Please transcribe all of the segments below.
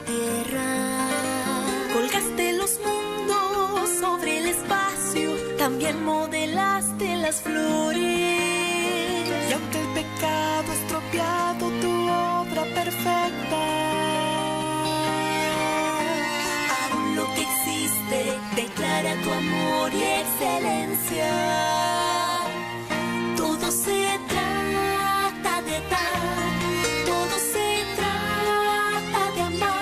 tierra. Colgaste los mundos sobre el espacio, también modelaste las flores. Y aunque el pecado ha estropeado tu obra perfecta, aún lo que existe declara tu amor y excelencia. Todo se trata de dar, todo se trata de amar.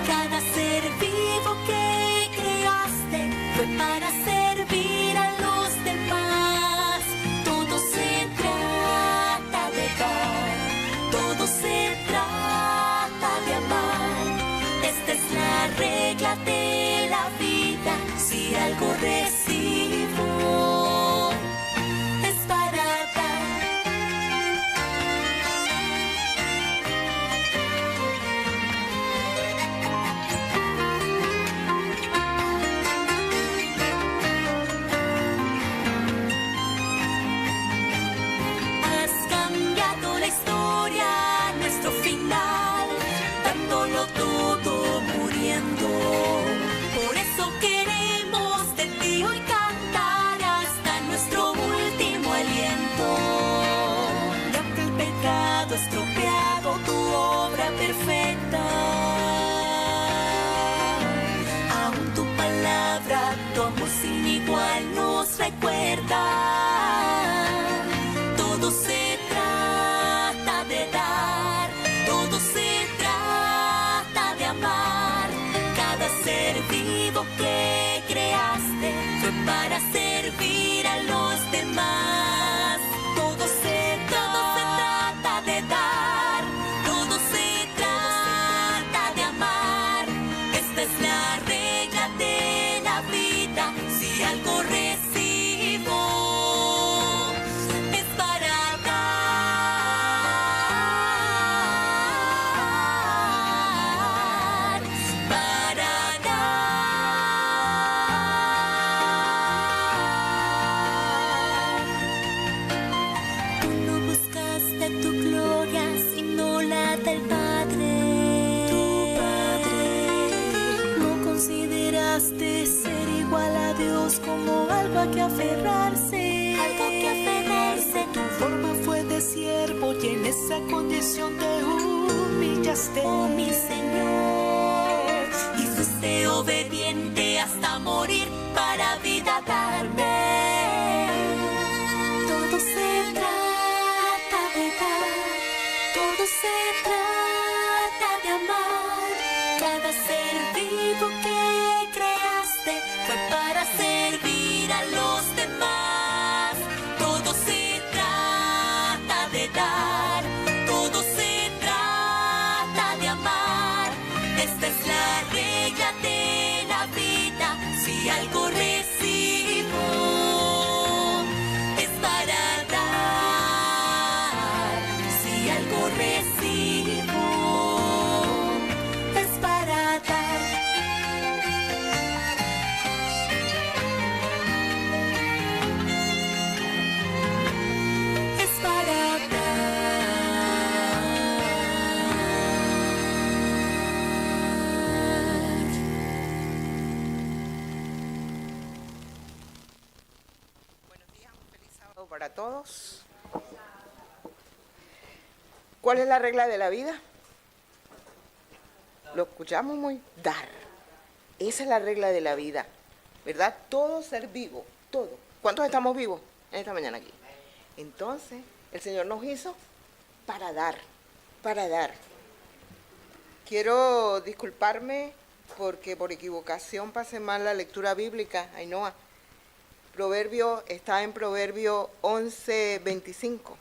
Cada ser vivo que creaste fue para servir a los demás. Todo se trata de dar, todo se trata de amar. Esta es la regla de la vida, si algo recibo es para dar. Has cambiado la historia, nuestro final, dándolo todo, muriendo. Por eso queremos de ti hoy cantar hasta nuestro último aliento. Y aunque el pecado ha estropeado tu obra perfecta, aún tu palabra, tu amor sin igual nos recuerda. Todo se trata de dar, todo se trata de amar. Cada ser vivo que creaste fue para servir a los demás. Todo se trata de dar, todo se trata de amar. Esta es la regla de la vida, si algo recibo es para dar, para dar. Tú no buscaste tu gloria, sino la del Padre. Tu Padre. No consideraste ser igual a Dios como algo a que aferrarse. Algo que aferrarse. tu forma fue de siervo y en esa condición te humillaste. Oh mi Señor, y fuiste obediente hasta morir para vida darme. Todo se trata de dar, todo se trata de amar. Cada ser vivo que creaste fue para servir a los demás. Todo se trata de dar, todo se trata de amar. Esta es la regla de la vida, si algo recibo es para dar. Si algo recibo es para dar. Es para dar. Buenos días, un feliz sábado para todos. ¿Cuál es la regla de la vida? Lo escuchamos muy. Dar. Esa es la regla de la vida, ¿verdad? Todo ser vivo, todo. ¿Cuántos estamos vivos en esta mañana aquí? Entonces, el Señor nos hizo para dar, para dar. Quiero disculparme porque por equivocación pasé mal la lectura bíblica, Ainhoa. Proverbio está en Proverbio 11:25.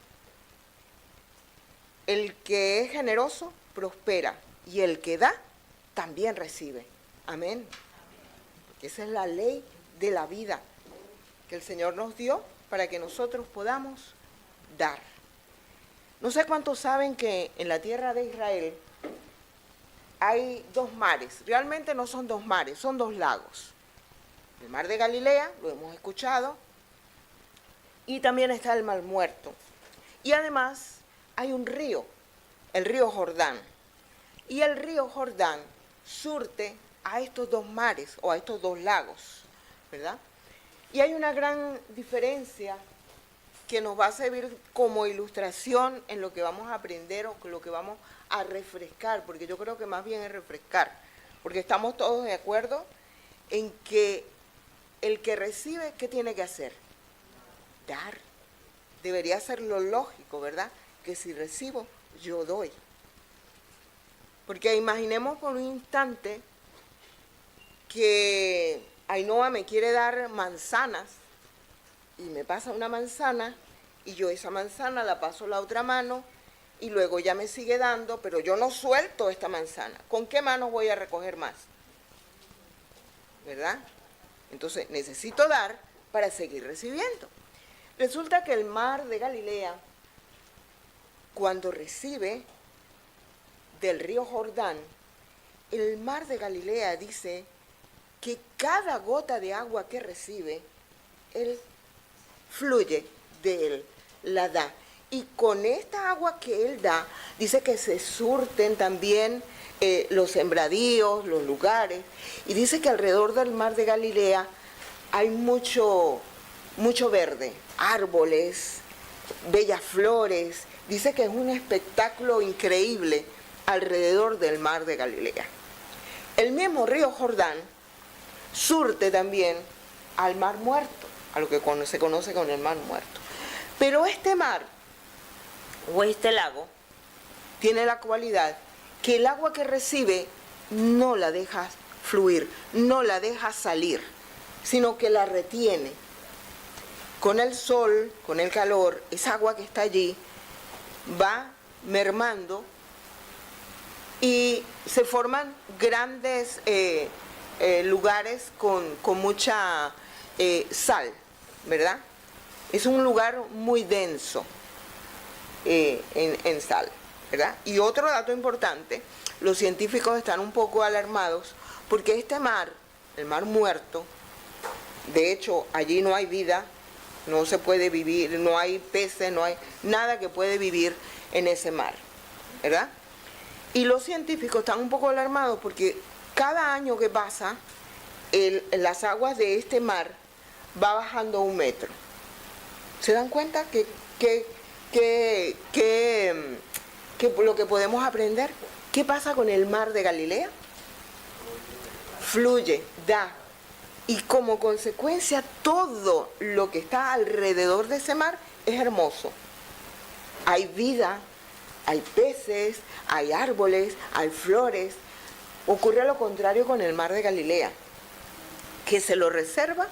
El que es generoso prospera y el que da también recibe. Amén. Porque esa es la ley de la vida que el Señor nos dio para que nosotros podamos dar. No sé cuántos saben que en la tierra de Israel hay dos mares. Realmente no son dos mares, son dos lagos. El mar de Galilea, lo hemos escuchado, y también está el Mar Muerto. Y además hay un río, el río Jordán. Y el río Jordán surte a estos dos mares o a estos dos lagos, ¿verdad? Y hay una gran diferencia que nos va a servir como ilustración en lo que vamos a aprender o lo que vamos a refrescar, porque yo creo que más bien es refrescar, porque estamos todos de acuerdo en que el que recibe, ¿qué tiene que hacer? Dar. Debería ser lo lógico, ¿verdad? Que si recibo, yo doy. Porque imaginemos por un instante que Ainhoa me quiere dar manzanas y me pasa una manzana y yo esa manzana la paso a la otra mano y luego ya me sigue dando, pero yo no suelto esta manzana. ¿Con qué manos voy a recoger más? ¿Verdad? Entonces necesito dar para seguir recibiendo. Resulta que el mar de Galilea, cuando recibe del río Jordán, el mar de Galilea dice que cada gota de agua que recibe, él fluye de él, la da. Y con esta agua que él da, dice que se surten también los sembradíos, los lugares. Y dice que alrededor del mar de Galilea hay mucho verde, árboles, bellas flores. Dice que es un espectáculo increíble alrededor del mar de Galilea. El mismo río Jordán surte también al mar muerto, a lo que se conoce como el mar muerto. Pero este mar, o este lago, tiene la cualidad que el agua que recibe no la deja fluir, no la deja salir, sino que la retiene. Con el sol, con el calor, esa agua que está allí va mermando y se forman grandes lugares con mucha sal, ¿verdad? Es un lugar muy denso en sal, ¿verdad? Y otro dato importante, los científicos están un poco alarmados porque este mar, el mar muerto, de hecho allí no hay vida, no se puede vivir, no hay peces, no hay nada que puede vivir en ese mar, ¿verdad? Y los científicos están un poco alarmados porque cada año que pasa, las aguas de este mar va bajando 1 metro. ¿Se dan cuenta que lo que podemos aprender? ¿Qué pasa con el mar de Galilea? Fluye, da. Y como consecuencia todo lo que está alrededor de ese mar es hermoso. Hay vida, hay peces, hay árboles, hay flores. Ocurre lo contrario con el mar de Galilea, que se lo reserva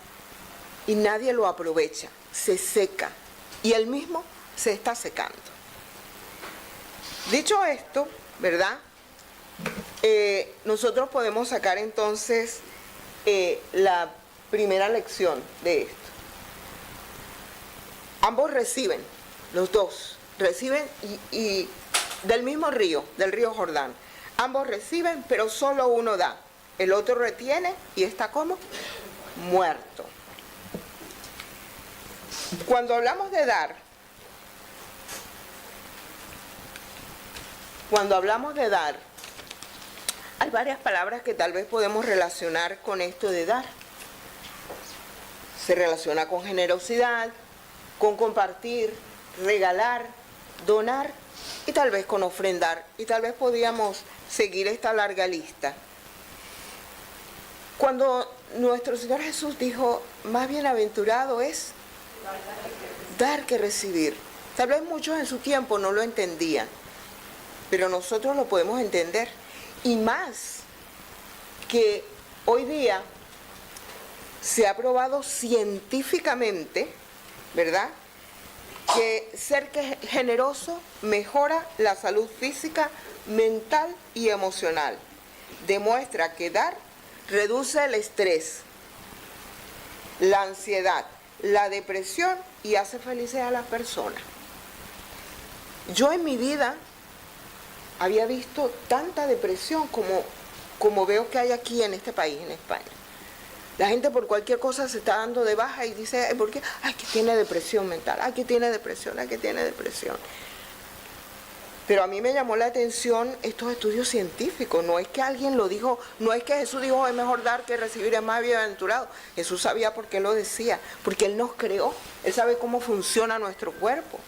y nadie lo aprovecha, se seca y él mismo se está secando. Dicho esto, ¿verdad? Nosotros podemos sacar entonces la primera lección de esto. Ambos reciben, los dos reciben y del mismo río, del río Jordán. Ambos reciben, pero solo uno da. El otro retiene y está como muerto. Cuando hablamos de dar, hay varias palabras que tal vez podemos relacionar con esto de dar. Se relaciona con generosidad, con compartir, regalar, donar y tal vez con ofrendar. Y tal vez podríamos seguir esta larga lista. Cuando nuestro Señor Jesús dijo, más bienaventurado es dar que recibir. Tal vez muchos en su tiempo no lo entendían, pero nosotros lo podemos entender. Y más que hoy día se ha probado científicamente, ¿verdad?, que ser generoso mejora la salud física, mental y emocional. Demuestra que dar reduce el estrés, la ansiedad, la depresión y hace felices a las personas. Yo en mi vida había visto tanta depresión como veo que hay aquí en este país, en España. La gente por cualquier cosa se está dando de baja y dice, ¿por qué? Ay, que tiene depresión mental, ay, que tiene depresión, ay, que tiene depresión. Pero a mí me llamó la atención estos estudios científicos. No es que alguien lo dijo, no es que Jesús dijo es mejor dar que recibir, es más bienaventurado. Jesús sabía por qué lo decía, porque Él nos creó, Él sabe cómo funciona nuestro cuerpo.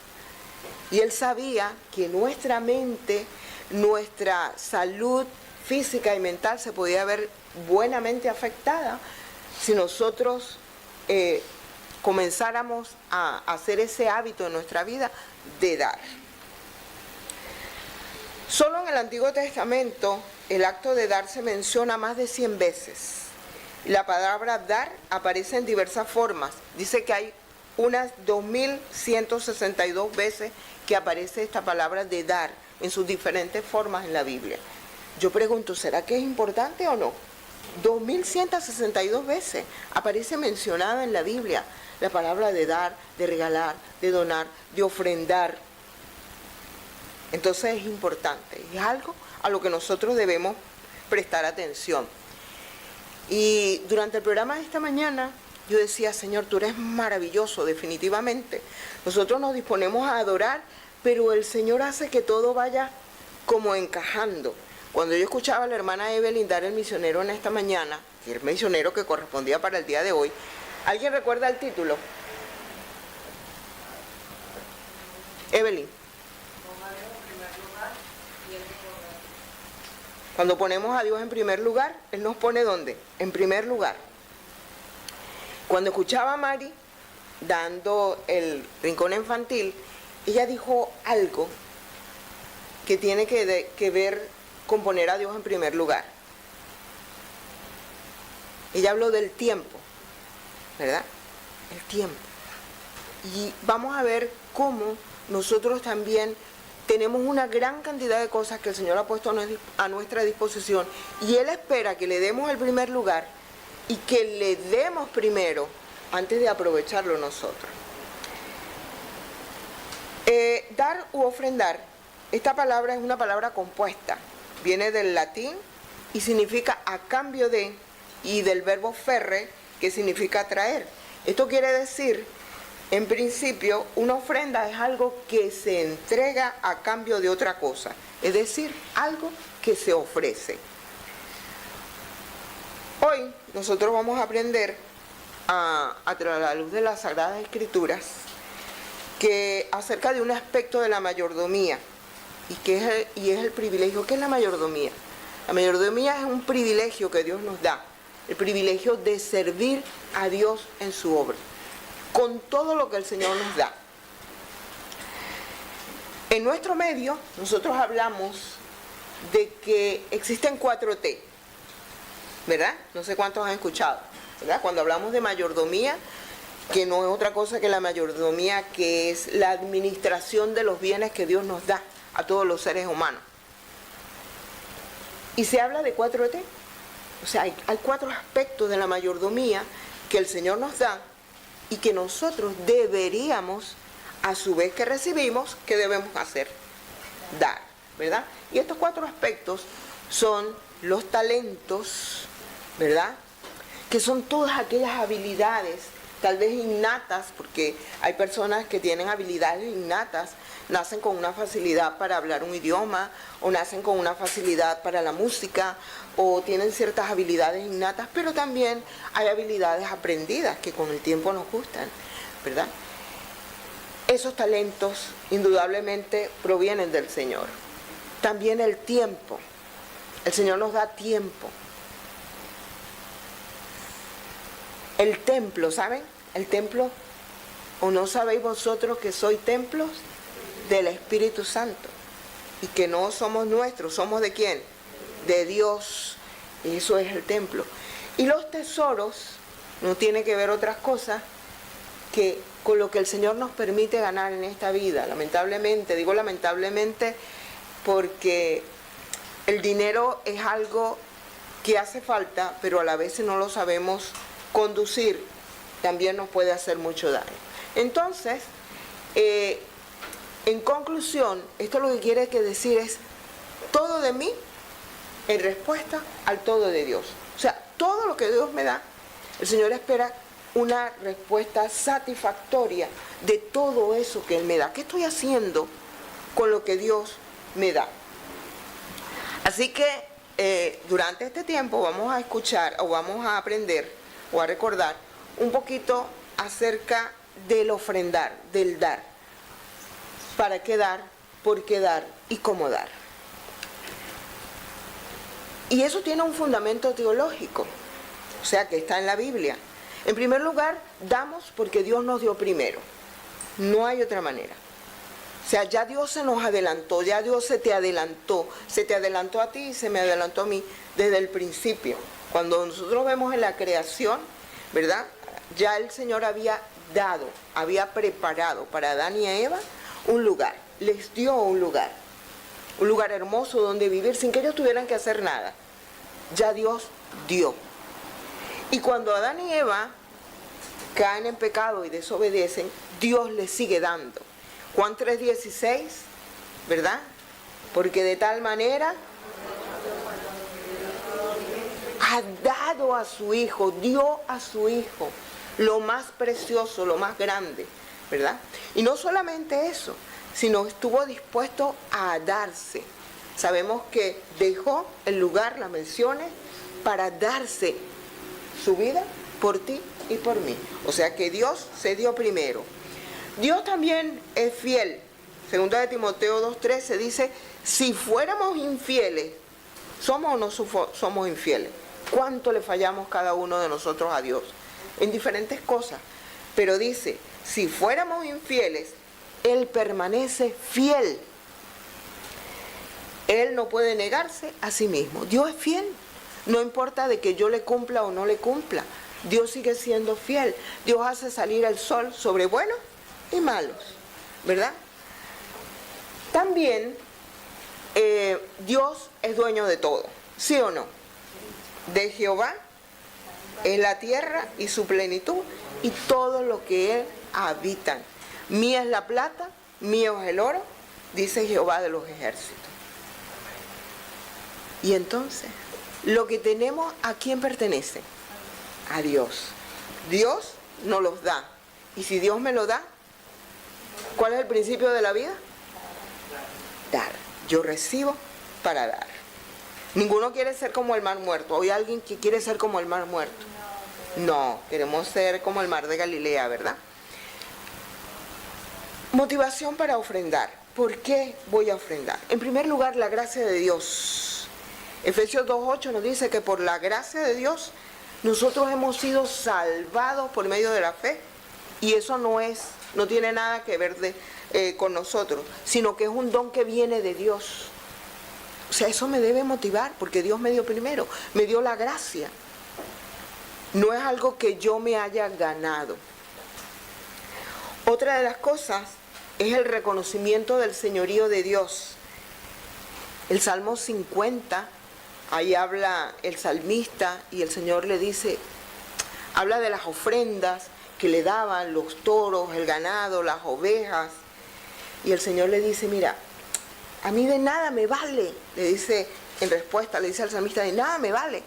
Y Él sabía que nuestra mente, nuestra salud física y mental se podía ver buenamente afectada si nosotros comenzáramos a hacer ese hábito en nuestra vida de dar. Solo en el Antiguo Testamento el acto de dar se menciona más de 100 veces. La palabra dar aparece en diversas formas. Dice que hay unas 2162 veces que aparece esta palabra de dar en sus diferentes formas en la Biblia. Yo pregunto, ¿será que es importante o no? 2162 veces aparece mencionada en la Biblia la palabra de dar, de regalar, de donar, de ofrendar. Entonces es importante, es algo a lo que nosotros debemos prestar atención. Y durante el programa de esta mañana yo decía, Señor, tú eres maravilloso, definitivamente. Nosotros nos disponemos a adorar, pero el Señor hace que todo vaya como encajando. Cuando yo escuchaba a la hermana Evelyn dar el misionero en esta mañana, que es el misionero que correspondía para el día de hoy, ¿alguien recuerda el título? Evelyn. Cuando ponemos a Dios en primer lugar, Él nos pone ¿dónde? En primer lugar. Cuando escuchaba a Mari dando el rincón infantil, ella dijo algo que tiene que ver con poner a Dios en primer lugar. Ella habló del tiempo, ¿verdad? El tiempo. Y vamos a ver cómo nosotros también tenemos una gran cantidad de cosas que el Señor ha puesto a nuestra disposición y Él espera que le demos el primer lugar y que le demos primero antes de aprovecharlo nosotros. Dar u ofrendar, esta palabra es una palabra compuesta, viene del latín y significa a cambio de, y del verbo ferre, que significa traer. Esto quiere decir, en principio, una ofrenda es algo que se entrega a cambio de otra cosa, es decir, algo que se ofrece. Hoy nosotros vamos a aprender a través de la luz de las Sagradas Escrituras que acerca de un aspecto de la mayordomía y es el privilegio. ¿Qué es la mayordomía? La mayordomía es un privilegio que Dios nos da, el privilegio de servir a Dios en su obra, con todo lo que el Señor nos da. En nuestro medio, nosotros hablamos de que existen 4T, ¿verdad? No sé cuántos han escuchado, ¿verdad? Cuando hablamos de mayordomía, que no es otra cosa que la mayordomía, que es la administración de los bienes que Dios nos da a todos los seres humanos. Y se habla de 4T, o sea, hay 4 aspectos de la mayordomía que el Señor nos da y que nosotros deberíamos, a su vez que recibimos, ¿qué debemos hacer? Dar, ¿verdad? Y estos 4 aspectos son los talentos, ¿verdad? Que son todas aquellas habilidades, tal vez innatas, porque hay personas que tienen habilidades innatas, nacen con una facilidad para hablar un idioma, o nacen con una facilidad para la música, o tienen ciertas habilidades innatas, pero también hay habilidades aprendidas que con el tiempo nos gustan, ¿verdad? Esos talentos indudablemente provienen del Señor. También el tiempo. El Señor nos da tiempo. El templo, ¿saben? El templo, ¿o no sabéis vosotros que sois templos del Espíritu Santo? Y que no somos nuestros, ¿somos de quién? De Dios. Y eso es el templo. Y los tesoros no tiene que ver otras cosas que con lo que el Señor nos permite ganar en esta vida. Lamentablemente, digo lamentablemente porque el dinero es algo que hace falta, pero a la vez si no lo sabemos conducir, también nos puede hacer mucho daño. Entonces, en conclusión, esto lo que quiere decir es todo de mí en respuesta al todo de Dios. O sea, todo lo que Dios me da, el Señor espera una respuesta satisfactoria de todo eso que Él me da. ¿Qué estoy haciendo con lo que Dios me da. Así que durante este tiempo vamos a escuchar o vamos a aprender o a recordar un poquito acerca del ofrendar, del dar. ¿Para qué dar? ¿Por qué dar? ¿Y cómo dar? Y eso tiene un fundamento teológico, o sea que está en la Biblia. En primer lugar, damos porque Dios nos dio primero. No hay otra manera. O sea, ya Dios se nos adelantó, ya Dios se te adelantó a ti y se me adelantó a mí desde el principio. Cuando nosotros vemos en la creación, ¿verdad? Ya el Señor había dado, había preparado para Adán y a Eva un lugar, les dio un lugar hermoso donde vivir sin que ellos tuvieran que hacer nada. Ya Dios dio. Y cuando Adán y Eva caen en pecado y desobedecen, Dios les sigue dando. Juan 3:16, ¿verdad? Porque de tal manera ha dado a su Hijo, dio a su Hijo lo más precioso, lo más grande, ¿verdad? Y no solamente eso, sino estuvo dispuesto a darse. Sabemos que dejó el lugar, las menciones, para darse su vida por ti y por mí. O sea que Dios se dio primero. Dios también es fiel. Segunda de Timoteo 2:13 dice, si fuéramos infieles, ¿somos o no somos infieles? ¿Cuánto le fallamos cada uno de nosotros a Dios? En diferentes cosas. Pero dice, si fuéramos infieles, Él permanece fiel. Él no puede negarse a sí mismo. Dios es fiel. No importa de que yo le cumpla o no le cumpla. Dios sigue siendo fiel. Dios hace salir el sol sobre buenos y malos, ¿verdad? También Dios es dueño de todo, ¿sí o no? De Jehová es la tierra y su plenitud y todo lo que él habitan. Mía es la plata, mío es el oro, dice Jehová de los ejércitos. Y entonces, lo que tenemos, ¿a quién pertenece? A Dios. Dios nos los da. Y si Dios me lo da, ¿cuál es el principio de la vida? Dar. Yo recibo para dar. Ninguno quiere ser como el mar muerto. ¿Hay alguien que quiere ser como el mar muerto? No, queremos ser como el mar de Galilea, ¿verdad? Motivación para ofrendar. ¿Por qué voy a ofrendar? En primer lugar, la gracia de Dios. Efesios 2:8 nos dice que por la gracia de Dios nosotros hemos sido salvados por medio de la fe. Y eso no tiene nada que ver con nosotros, sino que es un don que viene de Dios. O sea, eso me debe motivar, porque Dios me dio primero, me dio la gracia. No es algo que yo me haya ganado. Otra de las cosas es el reconocimiento del señorío de Dios. El Salmo 50, ahí habla el salmista y el Señor le dice, habla de las ofrendas que le daban los toros, el ganado, las ovejas. Y el Señor le dice, mira, a mí de nada me vale, le dice en respuesta, le dice al salmista, de nada me vale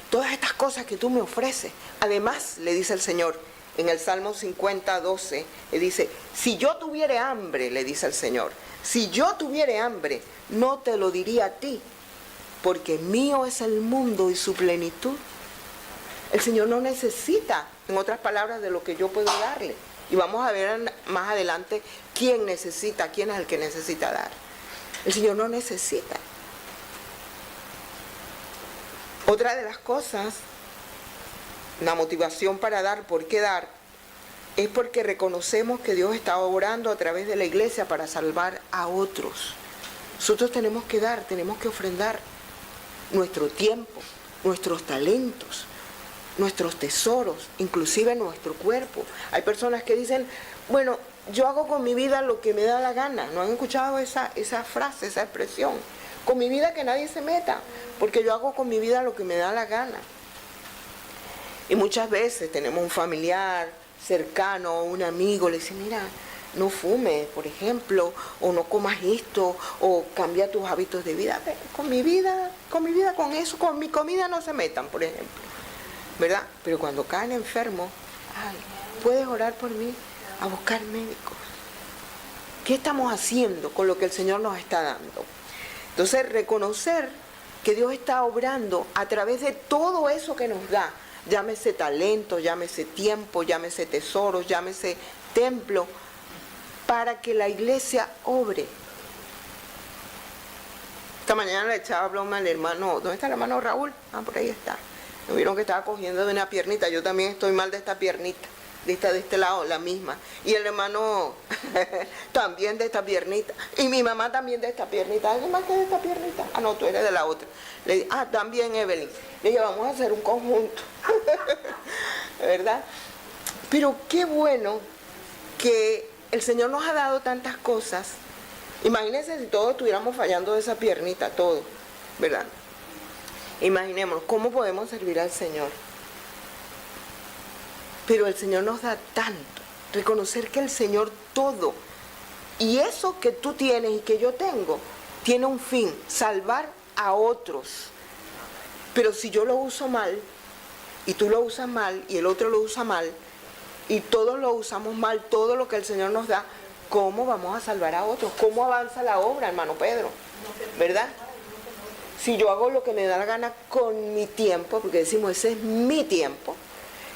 todas estas cosas que tú me ofreces. Además, le dice el Señor, en el Salmo 50:12, le dice, si yo tuviera hambre, le dice el Señor, si yo tuviera hambre, no te lo diría a ti, porque mío es el mundo y su plenitud. El Señor no necesita, en otras palabras, de lo que yo puedo darle. Y vamos a ver más adelante quién es el que necesita dar. El Señor no necesita. Otra de las cosas, la motivación para dar, ¿por qué dar? Es porque reconocemos que Dios está obrando a través de la iglesia para salvar a otros. Nosotros tenemos que dar, tenemos que ofrendar nuestro tiempo, nuestros talentos, nuestros tesoros, inclusive nuestro cuerpo. Hay personas que dicen, bueno, yo hago con mi vida lo que me da la gana. ¿No han escuchado esa frase, esa expresión? Con mi vida que nadie se meta, porque yo hago con mi vida lo que me da la gana. Y muchas veces tenemos un familiar cercano, un amigo, le dice, mira, no fumes, por ejemplo, o no comas esto, o cambia tus hábitos de vida. Con mi vida, con eso, con mi comida no se metan, por ejemplo, ¿verdad? Pero cuando caen enfermos, ay, ¿puedes orar por mí? A buscar médicos. ¿Qué estamos haciendo con lo que el Señor nos está dando? Entonces, reconocer que Dios está obrando a través de todo eso que nos da, llámese talento, llámese tiempo, llámese tesoros, llámese templo, para que la iglesia obre. Esta mañana le echaba broma al hermano, ¿dónde está el hermano Raúl? Ah, por ahí está. Me vieron que estaba cogiendo de una piernita, yo también estoy mal de esta piernita, de este lado, la misma. Y el hermano también de esta piernita. Y mi mamá también de esta piernita. ¿Alguien más que de esta piernita? Ah, no, tú eres de la otra. Le dije, también Evelyn. Le dije, vamos a hacer un conjunto. ¿Verdad? Pero qué bueno que el Señor nos ha dado tantas cosas. Imagínense si todos estuviéramos fallando de esa piernita, todos, ¿verdad? Imaginémonos, ¿cómo podemos servir al Señor? Pero el Señor nos da tanto. Reconocer que el Señor todo, y eso que tú tienes y que yo tengo, tiene un fin, salvar a otros. Pero si yo lo uso mal, y tú lo usas mal, y el otro lo usa mal, y todos lo usamos mal, todo lo que el Señor nos da, ¿cómo vamos a salvar a otros? ¿Cómo avanza la obra, hermano Pedro? ¿Verdad? Si yo hago lo que me da la gana con mi tiempo, porque decimos, ese es mi tiempo,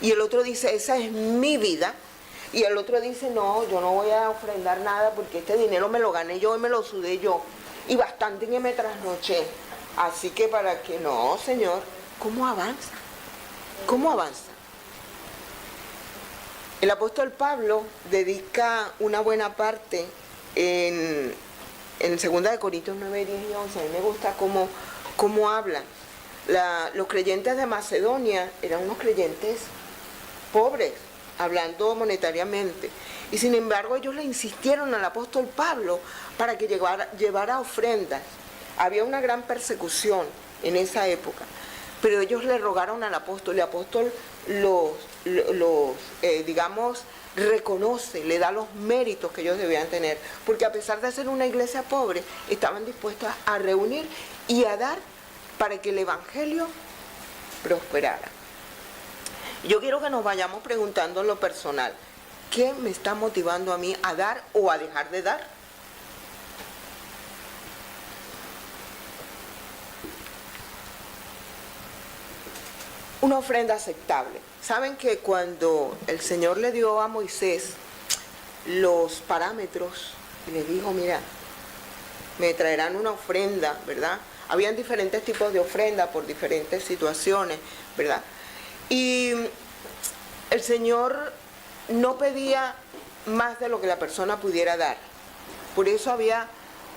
y el otro dice, esa es mi vida, y el otro dice, no, yo no voy a ofrendar nada porque este dinero me lo gané yo y me lo sudé yo, y bastante que me trasnoché, así que para que no, Señor, ¿cómo avanza? ¿Cómo avanza? El apóstol Pablo dedica una buena parte en 2 Corintios 9, 10 y 11. A mí me gusta cómo hablan. Los creyentes de Macedonia eran unos creyentes pobres, hablando monetariamente. Y sin embargo ellos le insistieron al apóstol Pablo para que llevara ofrendas. Había una gran persecución en esa época. Pero ellos le rogaron al apóstol, y el apóstol digamos, reconoce, le da los méritos que ellos debían tener, porque a pesar de ser una iglesia pobre, estaban dispuestos a reunir y a dar para que el evangelio prosperara. Yo quiero que nos vayamos preguntando en lo personal, ¿qué me está motivando a mí a dar o a dejar de dar? Una ofrenda aceptable. Saben que cuando el Señor le dio a Moisés los parámetros y le dijo, mira, me traerán una ofrenda, ¿verdad? Habían diferentes tipos de ofrenda por diferentes situaciones, ¿verdad? Y el Señor no pedía más de lo que la persona pudiera dar. Por eso había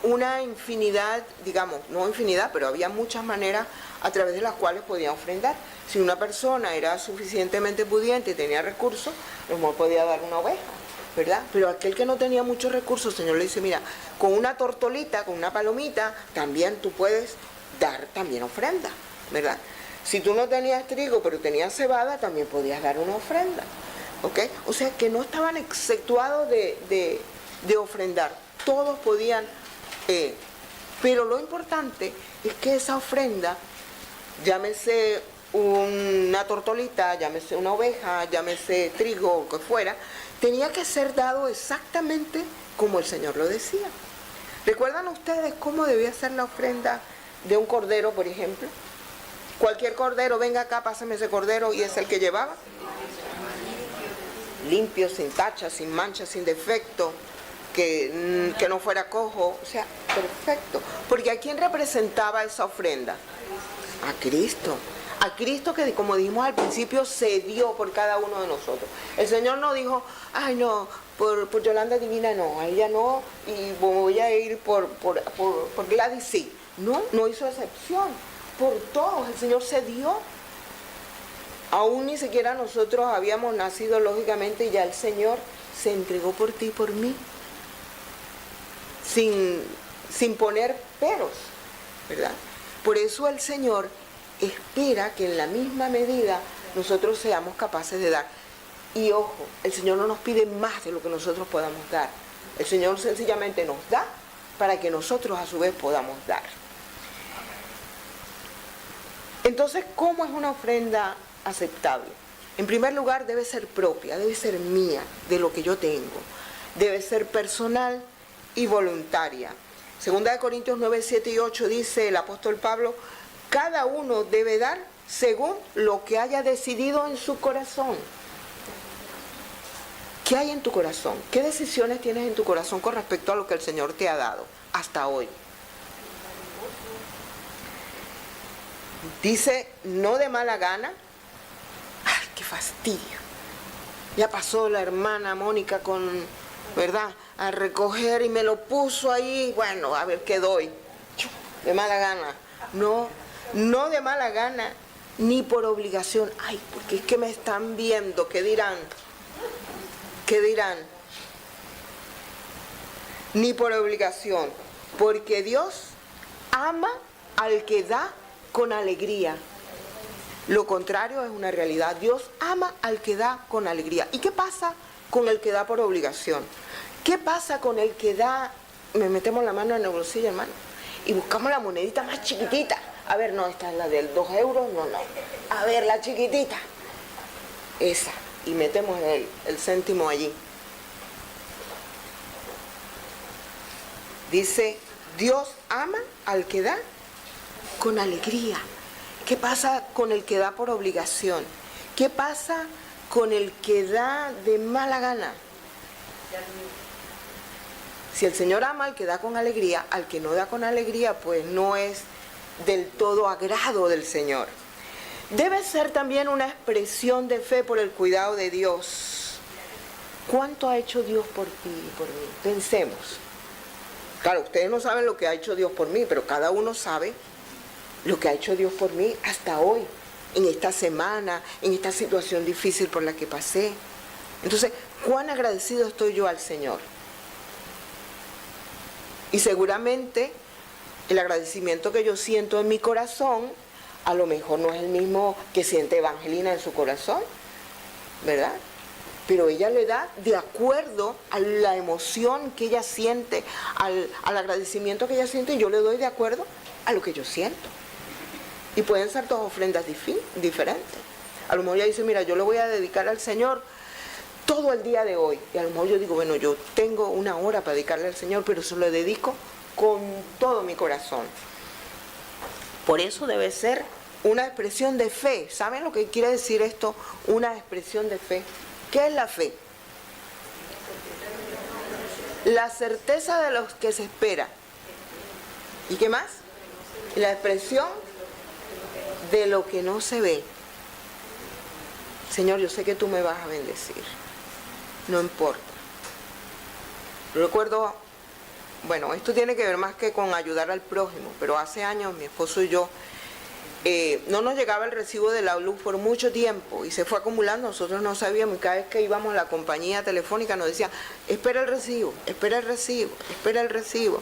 una infinidad, digamos, no infinidad, pero había muchas maneras a través de las cuales podía ofrendar. Si una persona era suficientemente pudiente y tenía recursos, a lo mejor podía dar una oveja, ¿verdad? Pero aquel que no tenía muchos recursos, el Señor le dice, mira, con una tortolita, con una palomita, también tú puedes dar también ofrenda, ¿verdad? Si tú no tenías trigo, pero tenías cebada, también podías dar una ofrenda, ¿ok? O sea, que no estaban exceptuados de ofrendar, todos podían, pero lo importante es que esa ofrenda, llámese una tortolita, llámese una oveja, llámese trigo, o que fuera, tenía que ser dado exactamente como el Señor lo decía. ¿Recuerdan ustedes cómo debía ser la ofrenda de un cordero, por ejemplo? Cualquier cordero, venga acá, pásame ese cordero, y es el que llevaba. Limpio, sin tacha, sin mancha, sin defecto, que no fuera cojo, o sea, perfecto. Porque ¿a quién representaba esa ofrenda? A Cristo. A Cristo, que como dijimos al principio, se dio por cada uno de nosotros. El Señor no dijo, ay no, por Yolanda Divina no, a ella no, y voy a ir por Gladys sí. No hizo excepción. Por todos, el Señor se dio. Aún ni siquiera nosotros habíamos nacido lógicamente, y ya el Señor se entregó por ti y por mí. Sin poner peros, ¿verdad? Por eso el Señor espera que en la misma medida nosotros seamos capaces de dar. Y ojo, el Señor no nos pide más de lo que nosotros podamos dar. El Señor sencillamente nos da para que nosotros a su vez podamos dar. Entonces, ¿cómo es una ofrenda aceptable? En primer lugar, debe ser propia, debe ser mía, de lo que yo tengo. Debe ser personal y voluntaria. Segunda de Corintios 9, 7 y 8 dice el apóstol Pablo, cada uno debe dar según lo que haya decidido en su corazón. ¿Qué hay en tu corazón? ¿Qué decisiones tienes en tu corazón con respecto a lo que el Señor te ha dado hasta hoy? Dice, no de mala gana. ¡Ay, qué fastidio! Ya pasó la hermana Mónica con, ¿verdad?, a recoger y me lo puso ahí. Bueno, a ver qué doy. De mala gana. No de mala gana, ni por obligación. Ay, porque es que me están viendo. ¿Qué dirán? ¿Qué dirán? Ni por obligación. Porque Dios ama al que da con alegría. Lo contrario es una realidad. Dios ama al que da con alegría. ¿Y qué pasa con el que da por obligación? ¿Qué pasa con el que da? Me metemos la mano en el bolsillo, hermano, y buscamos la monedita más chiquitita. A ver, no, esta es la del 2 euros, no. A ver, la chiquitita. Esa. Y metemos el céntimo allí. Dice, Dios ama al que da con alegría. ¿Qué pasa con el que da por obligación? ¿Qué pasa con el que da de mala gana? Si el Señor ama al que da con alegría, al que no da con alegría, pues no es del todo agrado del Señor. Debe ser también una expresión de fe por el cuidado de Dios. ¿Cuánto ha hecho Dios por ti y por mí? Pensemos. Claro, ustedes no saben lo que ha hecho Dios por mí, pero cada uno sabe lo que ha hecho Dios por mí hasta hoy, en esta semana, en esta situación difícil por la que pasé. Entonces, ¿cuán agradecido estoy yo al Señor? Y seguramente el agradecimiento que yo siento en mi corazón, a lo mejor no es el mismo que siente Evangelina en su corazón, ¿verdad? Pero ella le da de acuerdo a la emoción que ella siente, al agradecimiento que ella siente, y yo le doy de acuerdo a lo que yo siento. Y pueden ser dos ofrendas diferentes. A lo mejor ella dice, mira, yo le voy a dedicar al Señor todo el día de hoy. Y a lo mejor yo digo, bueno, yo tengo 1 hora para dedicarle al Señor, pero se lo dedico con todo mi corazón. Por eso debe ser una expresión de fe. ¿Saben lo que quiere decir esto? Una expresión de fe. ¿Qué es la fe? La certeza de lo que se espera. ¿Y qué más? La expresión de lo que no se ve. Señor, yo sé que tú me vas a bendecir. No importa. Recuerdo, bueno, esto tiene que ver más que con ayudar al prójimo, pero hace años mi esposo y yo no nos llegaba el recibo de la luz por mucho tiempo y se fue acumulando, nosotros no sabíamos, y cada vez que íbamos a la compañía telefónica nos decían, espera el recibo, espera el recibo, espera el recibo,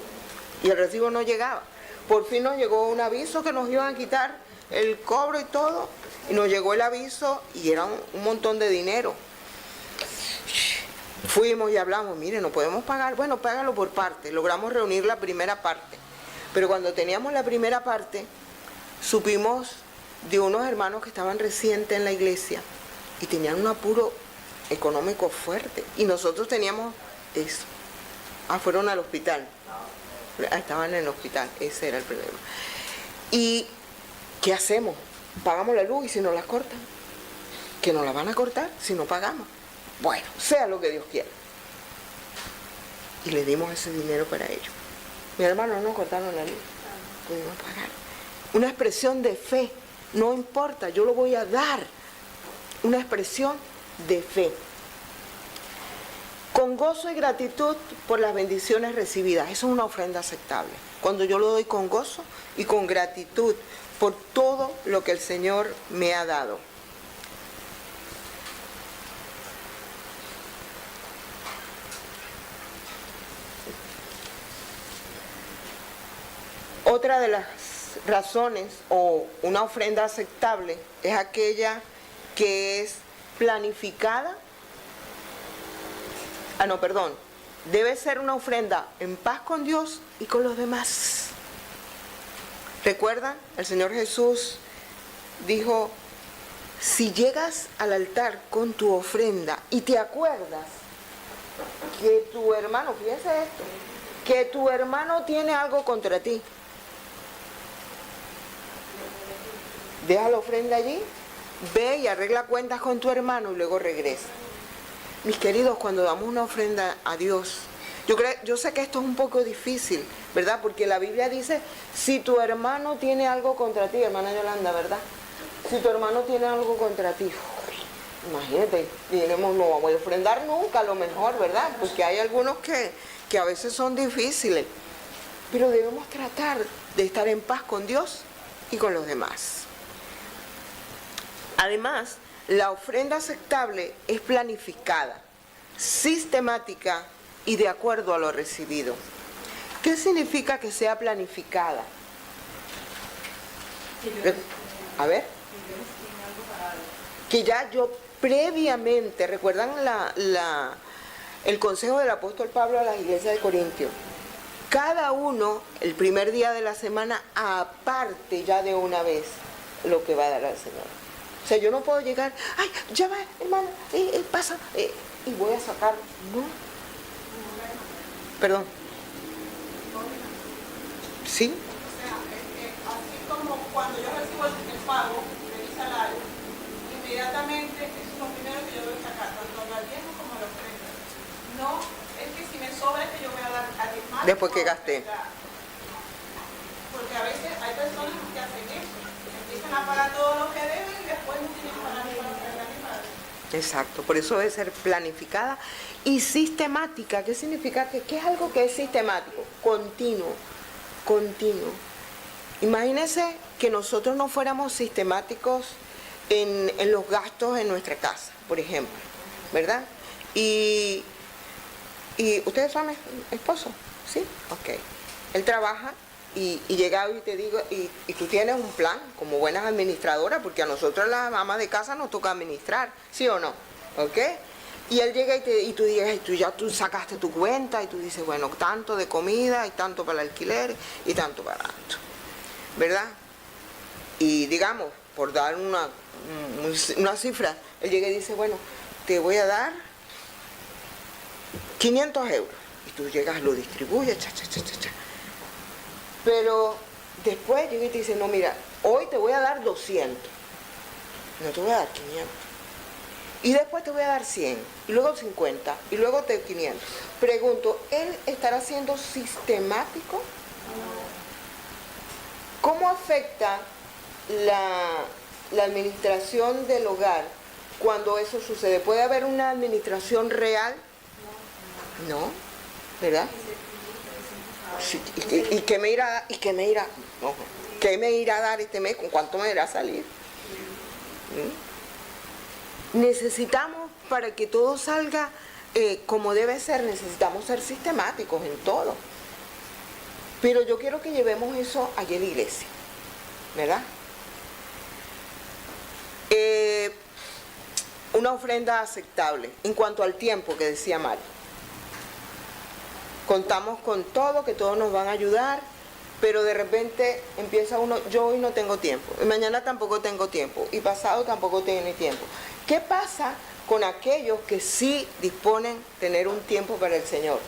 y el recibo no llegaba. Por fin nos llegó un aviso que nos iban a quitar el cobro y todo, y nos llegó el aviso y era un montón de dinero. Fuimos y hablamos, mire, no podemos pagar, bueno, págalo por parte. Logramos reunir la primera parte, pero cuando teníamos la primera parte, supimos de unos hermanos que estaban recientes en la iglesia y tenían un apuro económico fuerte, y nosotros teníamos eso. Fueron al hospital, estaban en el hospital, ese era el problema. ¿Y qué hacemos? ¿Pagamos la luz y si nos la cortan? ¿Que nos la van a cortar si no pagamos? Bueno, sea lo que Dios quiera. Y le dimos ese dinero para ellos. Mi hermano no cortaron la luz, pudimos pagar. Una expresión de fe, no importa, yo lo voy a dar. Una expresión de fe. Con gozo y gratitud por las bendiciones recibidas. Eso es una ofrenda aceptable. Cuando yo lo doy con gozo y con gratitud por todo lo que el Señor me ha dado. Otra de las razones o una ofrenda aceptable es aquella que es planificada. Debe ser una ofrenda en paz con Dios y con los demás. ¿Recuerdan? El Señor Jesús dijo, si llegas al altar con tu ofrenda y te acuerdas que tu hermano, fíjense esto, que tu hermano tiene algo contra ti. Deja la ofrenda allí, ve y arregla cuentas con tu hermano y luego regresa. Mis queridos, cuando damos una ofrenda a Dios, yo sé que esto es un poco difícil, ¿verdad? Porque la Biblia dice, si tu hermano tiene algo contra ti, hermana Yolanda, ¿verdad? Si tu hermano tiene algo contra ti, imagínate, diremos, no vamos a ofrendar nunca, a lo mejor, ¿verdad? Porque hay algunos que a veces son difíciles. Pero debemos tratar de estar en paz con Dios y con los demás. Además, la ofrenda aceptable es planificada, sistemática y de acuerdo a lo recibido. ¿Qué significa que sea planificada? A ver. Que ya yo previamente, ¿recuerdan el consejo del apóstol Pablo a las iglesias de Corintios? Cada uno, el primer día de la semana, aparte ya de una vez lo que va a dar al Señor. O sea, yo no puedo llegar, ay, ya va, hermano, pasa, y voy a sacar, no. Perdón. ¿Sí? O sea, así como cuando yo recibo el pago de mi salario, inmediatamente eso es lo primero que yo debo sacar, tanto la diezmo como la ofrenda. No es que si me sobra es que yo voy a dar a ti más. Después que gasté. Porque a veces hay personas que hacen eso, empiezan a pagar todo lo que deben y después no tienen para ni para ofrenda ni para. Exacto, por eso debe ser planificada y sistemática. ¿Qué significa? ¿Qué es algo que es sistemático? Continuo. Imagínense que nosotros no fuéramos sistemáticos en los gastos en nuestra casa, por ejemplo, ¿verdad? Y ustedes son esposos, ¿sí? Ok. Él trabaja y llega y te digo, y tú tienes un plan como buenas administradoras, porque a nosotros las mamás de casa nos toca administrar, ¿sí o no? ¿Ok? Y él llega y tú dices, tú sacaste tu cuenta y tú dices, bueno, tanto de comida y tanto para el alquiler y tanto para esto, ¿verdad? Y digamos, por dar una cifra, él llega y dice, bueno, te voy a dar 500 euros. Y tú llegas, lo distribuyes, cha. Pero después llega y te dice, no, mira, hoy te voy a dar 200. No te voy a dar 500. Y después te voy a dar 100, y luego 50, y luego 500. Pregunto, ¿él estará siendo sistemático? ¿Cómo afecta la administración del hogar cuando eso sucede? ¿Puede haber una administración real? No, ¿verdad? Sí, ¿y qué me irá a dar este mes? ¿Con cuánto me irá a salir? Necesitamos, para que todo salga como debe ser, necesitamos ser sistemáticos en todo. Pero yo quiero que llevemos eso allí en la iglesia, ¿verdad? Una ofrenda aceptable en cuanto al tiempo que decía Mari. Contamos con todo, que todos nos van a ayudar, pero de repente empieza uno, yo hoy no tengo tiempo, y mañana tampoco tengo tiempo, y pasado tampoco tiene tiempo. ¿Qué pasa con aquellos que sí disponen tener un tiempo para el Señor?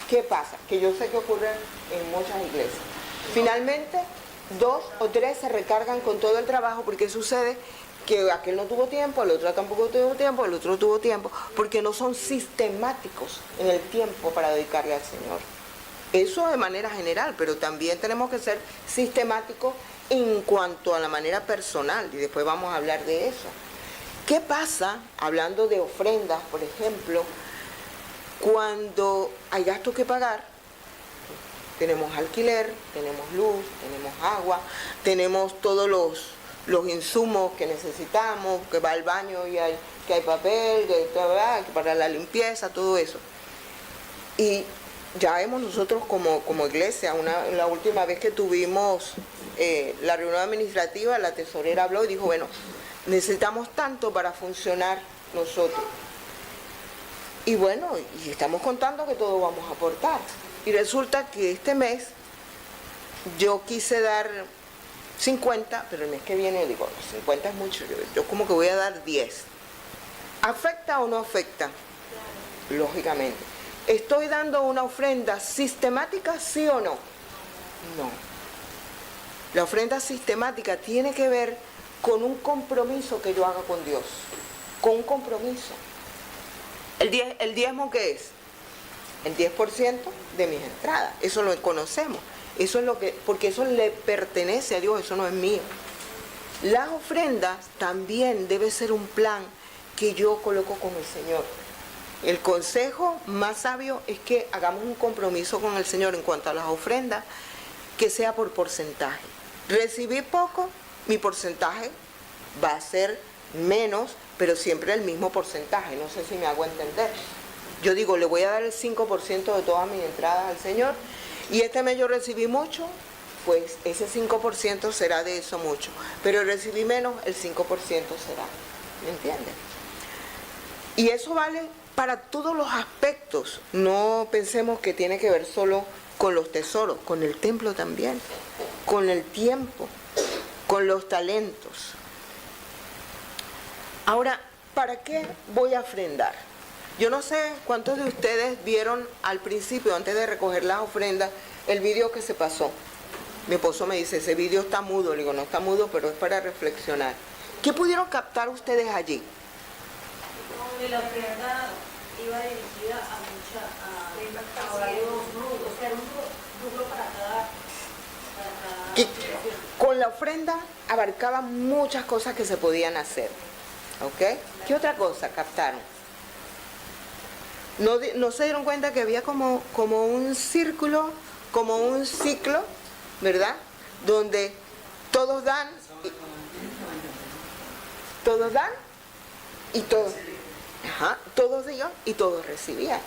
¿Qué pasa? Que yo sé que ocurre en muchas iglesias. Finalmente, 2 o 3 se recargan con todo el trabajo, porque sucede que aquel no tuvo tiempo, el otro tampoco tuvo tiempo, el otro tuvo tiempo, porque no son sistemáticos en el tiempo para dedicarle al Señor. Eso de manera general, pero también tenemos que ser sistemáticos en cuanto a la manera personal, y después vamos a hablar de eso. ¿Qué pasa, hablando de ofrendas, por ejemplo, cuando hay gastos que pagar? Tenemos alquiler, tenemos luz, tenemos agua, tenemos todos los insumos que necesitamos, que va al baño y que hay papel, que para la limpieza, todo eso. Y ya hemos nosotros como iglesia, la última vez que tuvimos la reunión administrativa, la tesorera habló y dijo, bueno, necesitamos tanto para funcionar nosotros. Y bueno, y estamos contando que todos vamos a aportar. Y resulta que este mes yo quise dar 50, pero el mes que viene digo, 50 es mucho, yo como que voy a dar 10. ¿Afecta o no afecta? Lógicamente. ¿Estoy dando una ofrenda sistemática, sí o no? No. La ofrenda sistemática tiene que ver con un compromiso que yo haga con Dios. Con un compromiso. ¿El diezmo qué es? El 10% de mis entradas. Eso lo conocemos. Eso es lo que, porque eso le pertenece a Dios, eso no es mío. Las ofrendas también debe ser un plan que yo coloco con el Señor. El consejo más sabio es que hagamos un compromiso con el Señor en cuanto a las ofrendas, que sea por porcentaje. Recibí poco, mi porcentaje va a ser menos, pero siempre el mismo porcentaje. No sé si me hago entender. Yo digo, le voy a dar el 5% de todas mis entradas al Señor, y este mes yo recibí mucho, pues ese 5% será de eso mucho. Pero recibí menos, el 5% será. ¿Me entienden? Y eso vale para todos los aspectos. No pensemos que tiene que ver solo con los tesoros, con el templo también, con el tiempo, con los talentos. Ahora, ¿para qué voy a ofrendar? Yo no sé cuántos de ustedes vieron al principio, antes de recoger las ofrendas, el vídeo que se pasó. Mi esposo me dice, ese vídeo está mudo. Le digo, no está mudo, pero es para reflexionar. ¿Qué pudieron captar ustedes allí? La ofrenda iba dirigida a varios rubros, o sea, un rubro para cada Con la ofrenda abarcaba muchas cosas que se podían hacer. ¿Ok? ¿Qué otra cosa captaron? ¿No se dieron cuenta que había como un círculo, como un ciclo, ¿verdad? Donde todos dan y todos, todos dio y todos recibían,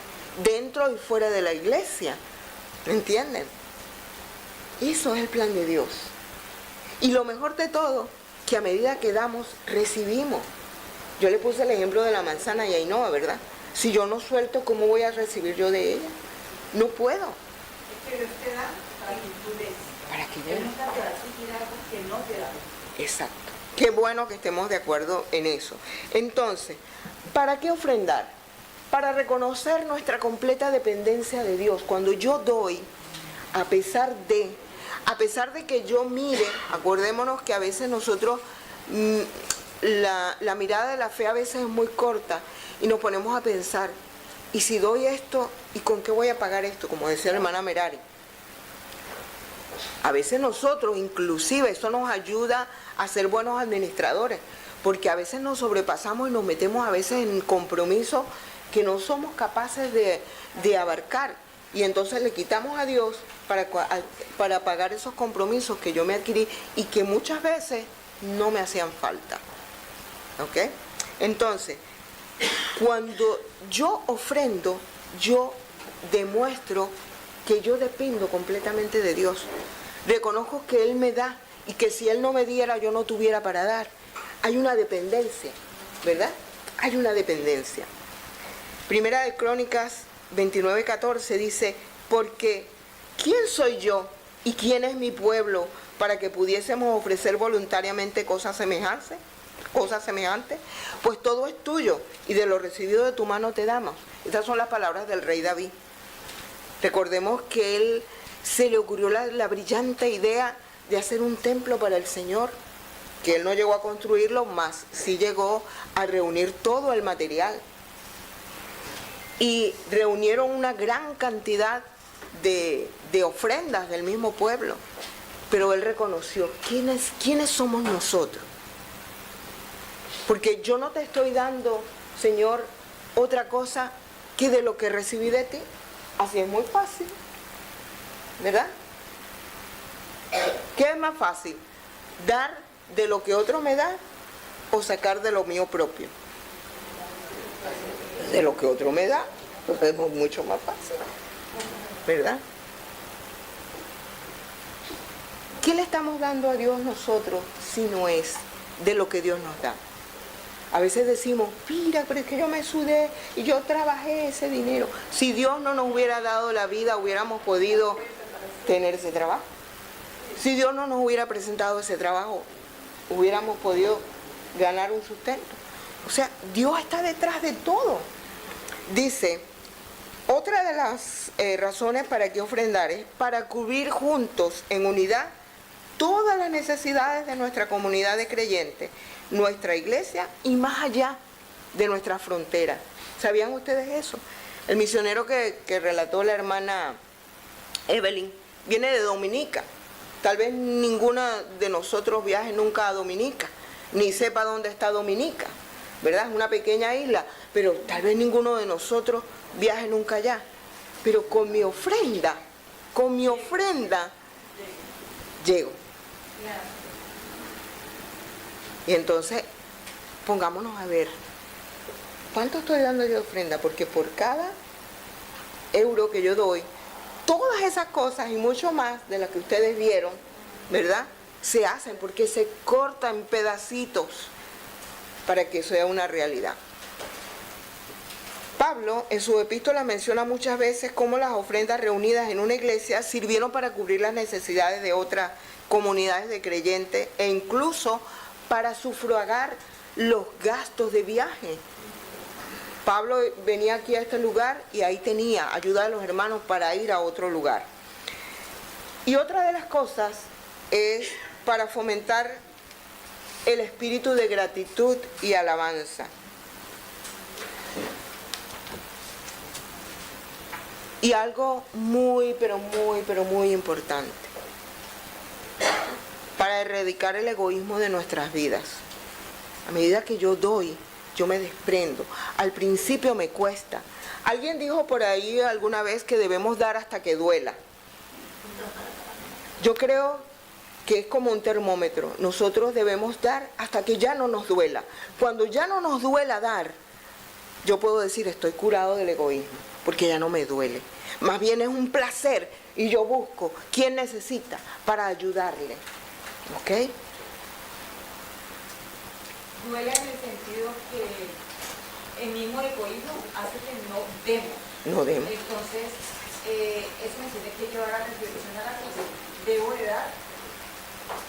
dentro y fuera de la iglesia. ¿Entienden? Eso es el plan de Dios. Y lo mejor de todo, que a medida que damos, recibimos. Yo le puse el ejemplo de la manzana y Ainhoa, ¿verdad? Si yo no suelto, ¿cómo voy a recibir yo de ella? No puedo. Es que Dios te da para que tú des. Para que Él yo... nunca te va a exigir algo que no te da. Exacto. Qué bueno que estemos de acuerdo en eso. Entonces, ¿para qué ofrendar? Para reconocer nuestra completa dependencia de Dios. Cuando yo doy, a pesar de que yo mire, acordémonos que a veces nosotros, la mirada de la fe a veces es muy corta y nos ponemos a pensar, ¿y si doy esto? ¿Y con qué voy a pagar esto? Como decía la hermana Merari. A veces nosotros, inclusive, eso nos ayuda a ser buenos administradores, porque a veces nos sobrepasamos y nos metemos a veces en compromisos que no somos capaces de abarcar, y entonces le quitamos a Dios para pagar esos compromisos que yo me adquirí y que muchas veces no me hacían falta. ¿Ok? Entonces, cuando yo ofrendo, yo demuestro que yo dependo completamente de Dios. Reconozco que Él me da y que si Él no me diera, yo no tuviera para dar. Hay una dependencia, ¿verdad? Hay una dependencia. Primera de Crónicas 29:14 dice, porque ¿quién soy yo y quién es mi pueblo para que pudiésemos ofrecer voluntariamente cosas semejantes? Pues todo es tuyo y de lo recibido de tu mano te damos. Estas son las palabras del rey David. Recordemos que él se le ocurrió la brillante idea de hacer un templo para el Señor, que él no llegó a construirlo, más sí llegó a reunir todo el material. Y reunieron una gran cantidad de ofrendas del mismo pueblo. Pero él reconoció, ¿quiénes somos nosotros? Porque yo no te estoy dando, Señor, otra cosa que de lo que recibí de ti. Así es muy fácil, ¿verdad? ¿Qué es más fácil? ¿Dar de lo que otro me da o sacar de lo mío propio? De lo que otro me da, pues es mucho más fácil, ¿verdad? ¿Qué le estamos dando a Dios nosotros si no es de lo que Dios nos da? A veces decimos, mira, pero es que yo me sudé y yo trabajé ese dinero. Si Dios no nos hubiera dado la vida, hubiéramos podido tener ese trabajo. Si Dios no nos hubiera presentado ese trabajo, hubiéramos podido ganar un sustento. O sea, Dios está detrás de todo. Dice Otra de las razones para que ofrendar es para cubrir juntos en unidad todas las necesidades de nuestra comunidad de creyentes, nuestra iglesia y más allá de nuestra frontera. ¿Sabían ustedes eso? El misionero que relató la hermana Evelyn viene de Dominica. Tal vez ninguna de nosotros viaje nunca a Dominica, ni sepa dónde está Dominica, ¿verdad? Es una pequeña isla, pero tal vez ninguno de nosotros viaje nunca allá. Pero con mi ofrenda, llego. Y entonces, pongámonos a ver, ¿cuánto estoy dando yo de ofrenda? Porque por cada euro que yo doy, todas esas cosas y mucho más de las que ustedes vieron, ¿verdad? Se hacen porque se cortan pedacitos para que sea una realidad. Pablo en su epístola menciona muchas veces cómo las ofrendas reunidas en una iglesia sirvieron para cubrir las necesidades de otras comunidades de creyentes e incluso para sufragar los gastos de viaje. Pablo venía aquí a este lugar y ahí tenía ayuda de los hermanos para ir a otro lugar. Y otra de las cosas es para fomentar el espíritu de gratitud y alabanza. Y algo muy importante, para erradicar el egoísmo de nuestras vidas. A medida que yo doy, yo me desprendo. Al principio me cuesta. Alguien dijo por ahí alguna vez que debemos dar hasta que duela. Yo creo que es como un termómetro. Nosotros debemos dar hasta que ya no nos duela. Cuando ya no nos duela dar, yo puedo decir estoy curado del egoísmo, porque ya no me duele. Más bien es un placer y yo busco quién necesita para ayudarle. ¿Ok? Duele en el sentido que el mismo egoísmo hace que no demos. No demos. Entonces, eso me tiene que llevar a reflexionar a la cosa. Debo de dar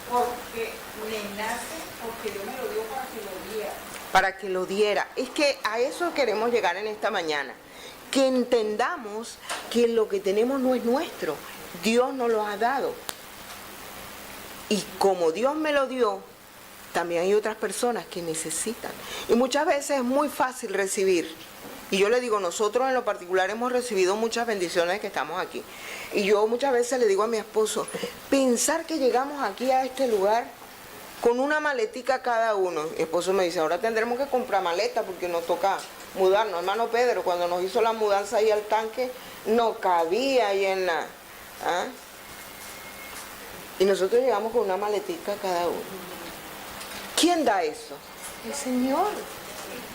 porque me nace, porque Dios me lo dio para que lo diera. Para que lo diera. Es que a eso queremos llegar en esta mañana. Que entendamos que lo que tenemos no es nuestro. Dios nos lo ha dado. Y como Dios me lo dio, también hay otras personas que necesitan. Y muchas veces es muy fácil recibir. Y yo le digo, nosotros en lo particular hemos recibido muchas bendiciones que estamos aquí. Y yo muchas veces le digo a mi esposo, pensar que llegamos aquí a este lugar con una maletica cada uno. Mi esposo me dice, ahora tendremos que comprar maleta porque nos toca mudarnos. Hermano Pedro, cuando nos hizo la mudanza ahí al tanque, no cabía ahí en la... ¿ah? Y nosotros llegamos con una maletica cada uno. ¿Quién da eso? El Señor.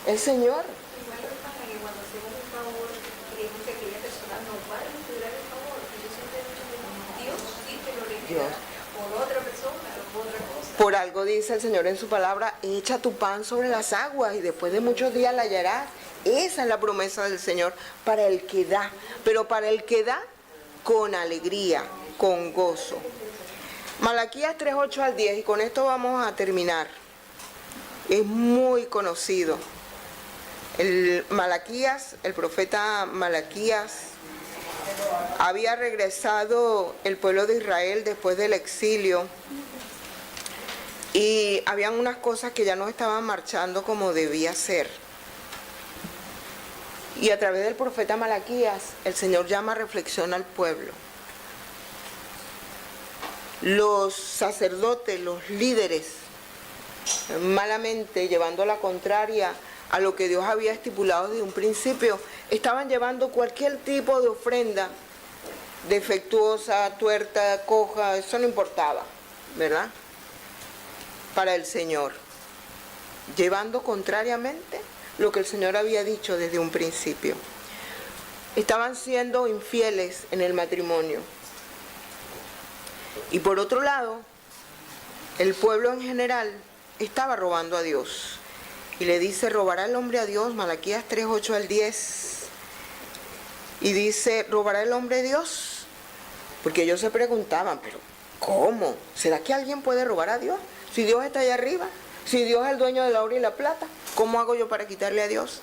El Señor. Igual lo que pasa es que cuando hacemos un favor, queremos que aquella persona nos vaya a cuidar el favor. Yo siempre he dicho que Dios sí te lo requiere por otra persona o por otra cosa. Por algo dice el Señor en su palabra, echa tu pan sobre las aguas y después de muchos días la hallarás. Esa es la promesa del Señor para el que da, pero para el que da con alegría, con gozo. Malaquías 3:8 al 10, y con esto vamos a terminar. Es muy conocido. El profeta Malaquías, había regresado el pueblo de Israel después del exilio y habían unas cosas que ya no estaban marchando como debía ser. Y a través del profeta Malaquías, el Señor llama a reflexión al pueblo. Los sacerdotes, los líderes, malamente llevando la contraria a lo que Dios había estipulado desde un principio, estaban llevando cualquier tipo de ofrenda, defectuosa, tuerta, coja, eso no importaba, ¿verdad? Para el Señor, llevando contrariamente lo que el Señor había dicho desde un principio. Estaban siendo infieles en el matrimonio. Y por otro lado, el pueblo en general estaba robando a Dios. Y le dice, ¿robará el hombre a Dios? Malaquías 3:8 al 10. Y dice, ¿robará el hombre a Dios? Porque ellos se preguntaban, pero ¿cómo? ¿Será que alguien puede robar a Dios? Si Dios está allá arriba, si Dios es el dueño del oro y la plata, ¿cómo hago yo para quitarle a Dios?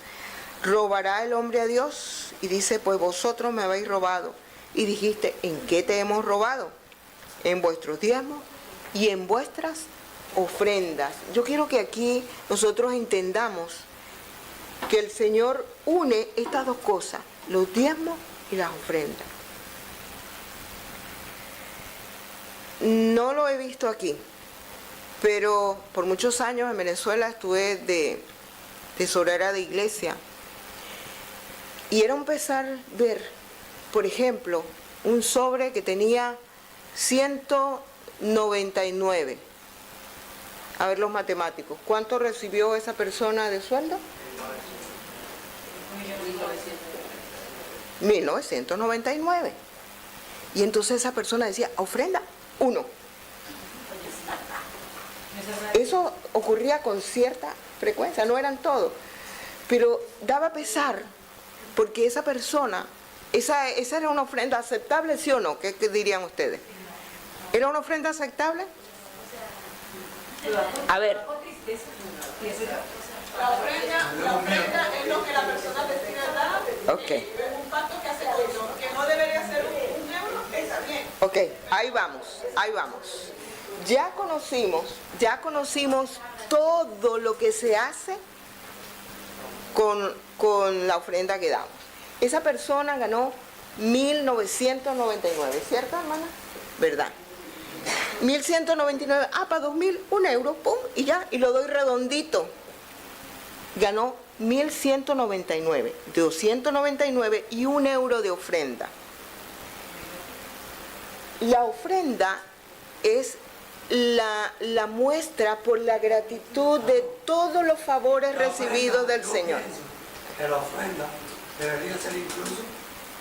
¿robará el hombre a Dios? Y dice, pues vosotros me habéis robado. Y dijiste, ¿en qué te hemos robado? En vuestros diezmos y en vuestras ofrendas. Yo quiero que aquí nosotros entendamos que el Señor une estas dos cosas, los diezmos y las ofrendas. No lo he visto aquí, pero por muchos años en Venezuela estuve de tesorera de iglesia. Y era un pesar ver, por ejemplo, un sobre que tenía 199. A ver los matemáticos. ¿Cuánto recibió esa persona de sueldo? 1999. Y entonces esa persona decía, ofrenda 1. Eso ocurría con cierta frecuencia, no eran todos. Pero daba pesar, porque esa persona, esa era una ofrenda aceptable, ¿sí o no? ¿Qué dirían ustedes? ¿Era una ofrenda aceptable? A ver. La ofrenda es lo que la persona decide dar. Ok. Es un pacto que hace con Dios, que no debería ser un euro, está bien. Ok, ahí vamos. Ya conocimos todo lo que se hace con la ofrenda que damos. Esa persona ganó 1.999, ¿cierto, hermana? ¿Verdad? 1.199, para 2.000, 1 euro, pum, y ya, y lo doy redondito. Ganó 1.199, 299 y 1 euro de ofrenda. La ofrenda es la muestra por la gratitud de todos los favores recibidos del Señor. Que la ofrenda debería ser incluso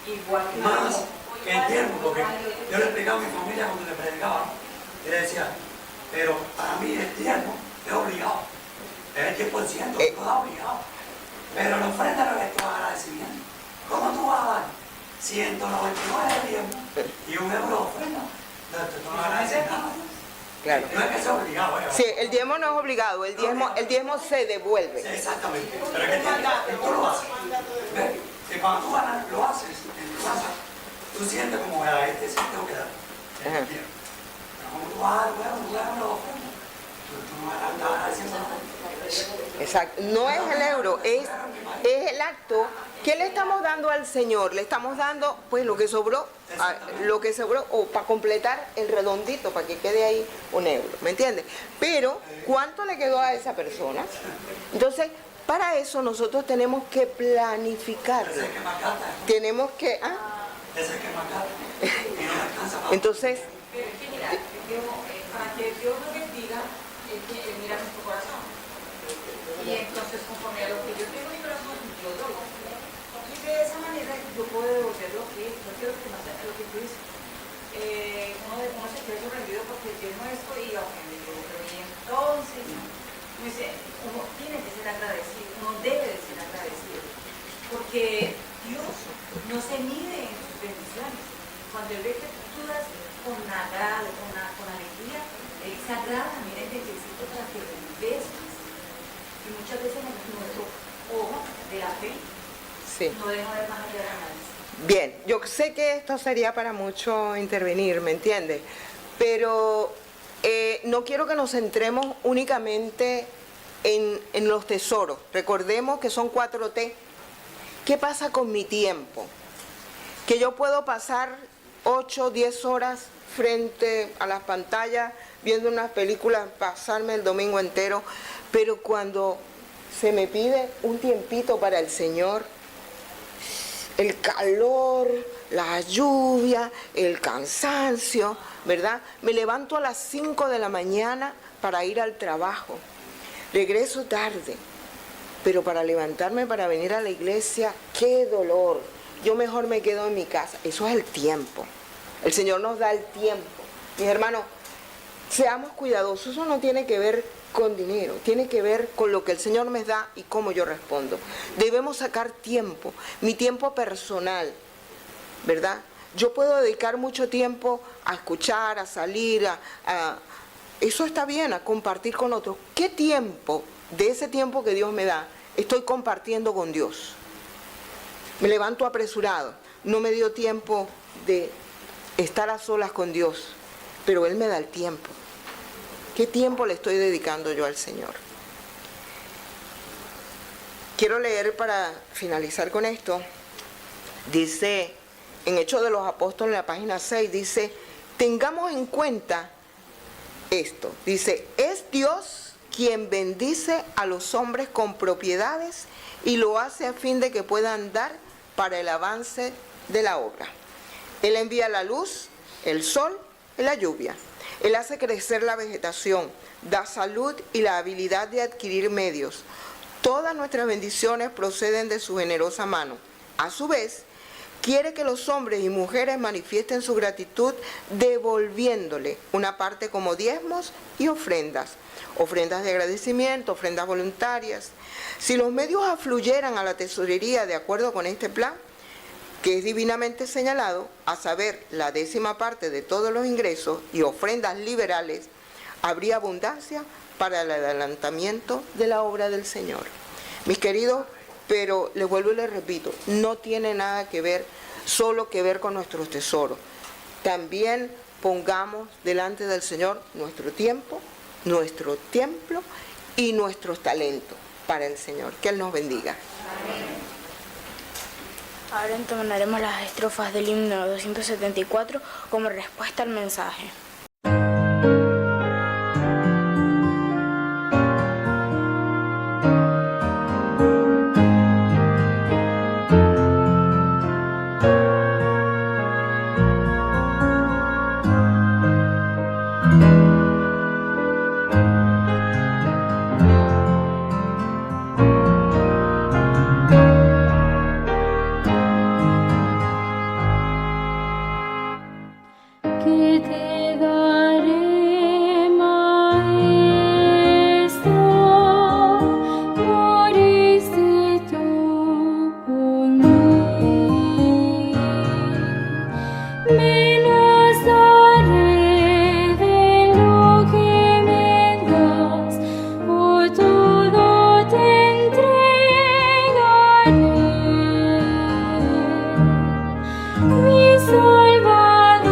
igual que más que el tiempo, porque yo le explicaba a mi familia cuando le predicaba, y le decía, pero para mí el tiempo es obligado, es el 10%, todo es obligado, pero la ofrenda no es tu agradecimiento. ¿Cómo tú vas a dar 199 de tiempo y 1 euro de ofrenda? No, tú no agradeces nada. Claro. No es que sea obligado, Sí, el diezmo no es obligado, el diezmo se devuelve. Sí, exactamente, pero es que tú lo haces. ¿Ves? Que cuando tú ganas, lo haces en tu casa, tú sientes como a este sí tengo que dar. Pero como tú vas a dar, bueno, tú ganas los ofrendas, tú no vas a dar haciendo nada. Exacto, no es el euro, es el acto. ¿Qué le estamos dando al Señor? Le estamos dando pues lo que sobró o para completar el redondito, para que quede ahí 1 euro, ¿me entiendes? Pero, ¿cuánto le quedó a esa persona? Entonces, para eso nosotros tenemos que planificarlo. Ese es el que más gasta. Tenemos que... Ese es el que más gasta. Y no le alcanza para... Entonces... Pero es que mira, para que Dios nos bendiga, Él mira nuestro corazón. Y entonces, conforme a lo que yo tengo en mi corazón, yo doy. Y de esa manera yo puedo devolver lo que es. No quiero que no sea lo que tú dices. Uno se queda sorprendido porque yo no estoy ofendido. Pero y entonces, uno tiene que ser agradecido, uno debe de ser agradecido. Porque Dios no se mide en sus bendiciones. Cuando Él ve que tú das con agrado, con alegría, Él se agrada, mira, el necesito para que lo investas. Y muchas veces nuestro ojo de la fe no deja ver más allá de la nariz. Bien, yo sé que esto sería para mucho intervenir, ¿me entiendes? Pero no quiero que nos centremos únicamente en los tesoros. Recordemos que son 4T. ¿Qué pasa con mi tiempo? Que yo puedo pasar 8, 10 horas frente a las pantallas viendo unas películas, pasarme el domingo entero, pero cuando se me pide un tiempito para el Señor, el calor, la lluvia, el cansancio, ¿verdad? Me levanto a las 5 de la mañana para ir al trabajo. Regreso tarde, pero para levantarme para venir a la iglesia, ¡qué dolor! Yo mejor me quedo en mi casa. Eso es el tiempo. El Señor nos da el tiempo. Mis hermanos, seamos cuidadosos. Eso no tiene que ver con dinero, tiene que ver con lo que el Señor me da y cómo yo respondo. Debemos sacar tiempo, mi tiempo personal, ¿verdad? Yo puedo dedicar mucho tiempo a escuchar, a salir, eso está bien, a compartir con otros. ¿Qué tiempo, de ese tiempo que Dios me da, estoy compartiendo con Dios? Me levanto apresurado. No me dio tiempo de estar a solas con Dios, pero Él me da el tiempo. ¿Qué tiempo le estoy dedicando yo al Señor? Quiero leer para finalizar con esto. Dice, en Hechos de los Apóstoles, en la página 6, dice, tengamos en cuenta esto. Dice, es Dios quien bendice a los hombres con propiedades y lo hace a fin de que puedan dar para el avance de la obra. Él envía la luz, el sol y la lluvia. Él hace crecer la vegetación, da salud y la habilidad de adquirir medios. Todas nuestras bendiciones proceden de su generosa mano. A su vez, quiere que los hombres y mujeres manifiesten su gratitud devolviéndole una parte como diezmos y ofrendas. Ofrendas de agradecimiento, ofrendas voluntarias. Si los medios afluyeran a la tesorería de acuerdo con este plan, que es divinamente señalado, a saber, la 10ª parte de todos los ingresos y ofrendas liberales, habría abundancia para el adelantamiento de la obra del Señor. Mis queridos, pero les vuelvo y les repito, no tiene nada que ver, solo que ver con nuestros tesoros. También pongamos delante del Señor nuestro tiempo, nuestro templo y nuestros talentos para el Señor. Que Él nos bendiga. Ahora entonaremos las estrofas del himno 274 como respuesta al mensaje. Mi Salvador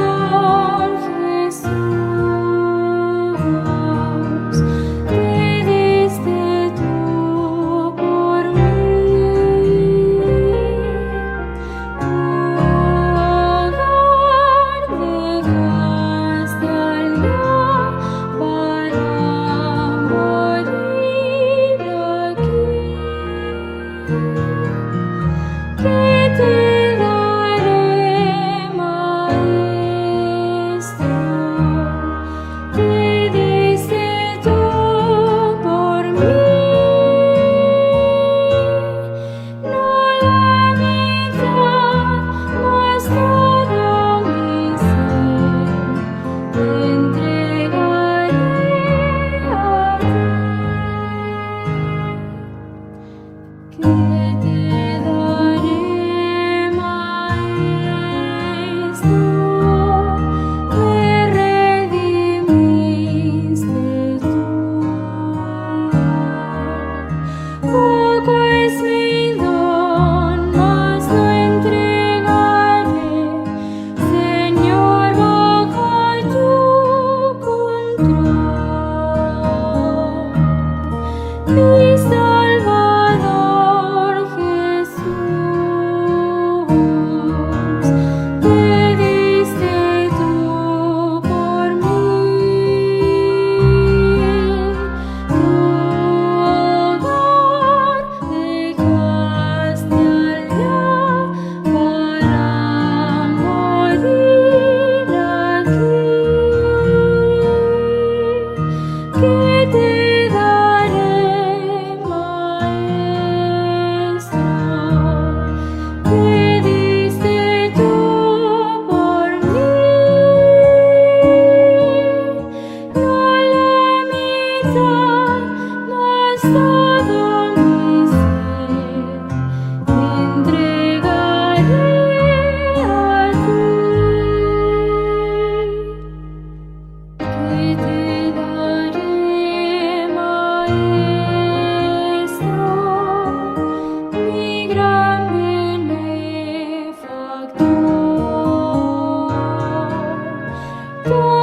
todo.